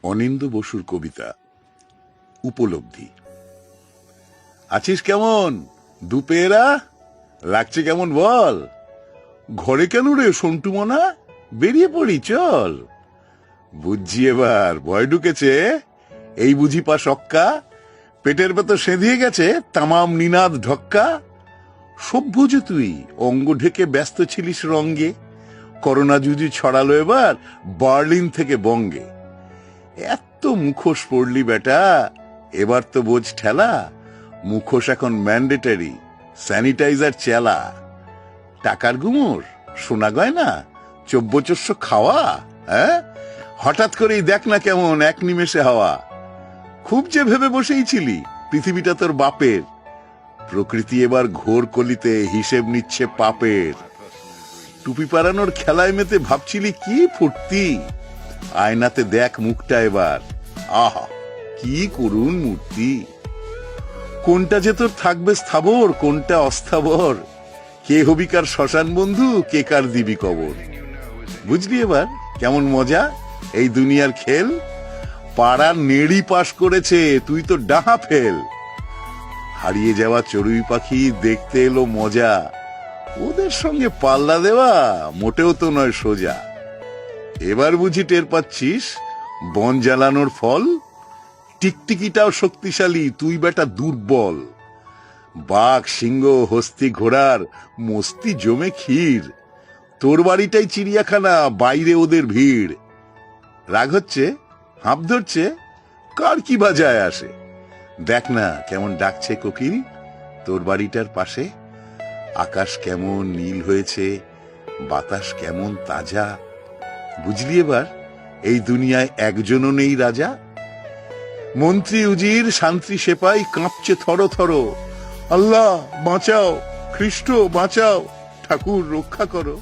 অনিন্দ্য বসুর কবিতা উপলব্ধি। আছিস কেমন দুপেরা, লাগছে কেমন বল, ঘরে কেন রে সন্টু মনা, বেরিয়ে পড়ি চল। বুঝছি এবার ভয় ঢুকেছে, এই বুঝি পা সক্কা, পেটের ভেতর সেঁধিয়ে গেছে তামাম নিনাদ ঢক্কা। সভ্য যে তুই অঙ্গ ঢেকে ব্যস্ত ছিলিস রঙ্গে, করোনা জুজি ছড়ালো এবার বার্লিন থেকে বঙ্গে। এত মুখোশ পড়লি বেটা, এবার তো বোঝ ঠেলা, মুখোশ এখন ম্যান্ডেটারি, স্যানিটাইজার চেলা। টাকার গুমর, সোনা গয়না, চব্যচস্য খাওয়া, হ্যাঁ হঠাৎ করেই দেখ না কেমন এক নিমেষে হাওয়া। খুব যে ভেবে বসেই ছিলি পৃথিবীটা তোর বাপের, প্রকৃতি এবার ঘোর কলিতে হিসেব নিচ্ছে পাপের। টুপি পারানোর খেলায় মেতে ভাবছিলি কি ফুর্তি, আয়নাতে দেখ মুখটা এবার, আহা কি করুণ মূর্তি। কোনটা যে তোর থাকবে স্থাবর, কোনটা অস্থাবর, কে হবি কার শ্মশান বন্ধু, কে কার দিবি কবর। বুঝলি এবার কেমন মজা এই দুনিয়ার খেল, পাড়ার নেড়ি পাশ করেছে তুই তো ডাহা ফেল। হারিয়ে যাওয়া চড়ুই পাখি দেখতে এলো মজা, ওদের সঙ্গে পাল্লা দেওয়া মোটেও তো নয় সোজা। এবার বুঝি টের পাচ্ছিস বন জ্বালানোর ফল, টিকটিকিটাও শক্তিশালী তুই বেটা দুর্বল। বাঘ সিংহ হস্তি ঘোড়ার মস্তি জমে ক্ষীর, তোর বাড়িটাই চিড়িয়াখানা বাইরে ওদের ভিড়। রাগ হচ্ছে হাঁপ ধরছে, কার কি বাজায় আসে, দেখ না কেমন ডাকছে কোকিল তোর বাড়িটার পাশে। আকাশ কেমন নীল হয়েছে, বাতাস কেমন তাজা। বুঝলি এবার এই দুনিয়ায় একজনও নেই রাজা। মন্ত্রী উজির শান্তি সেপাই কাঁপছে থর থর, আল্লাহ বাঁচাও, খ্রিস্ট বাঁচাও, ঠাকুর রক্ষা করো।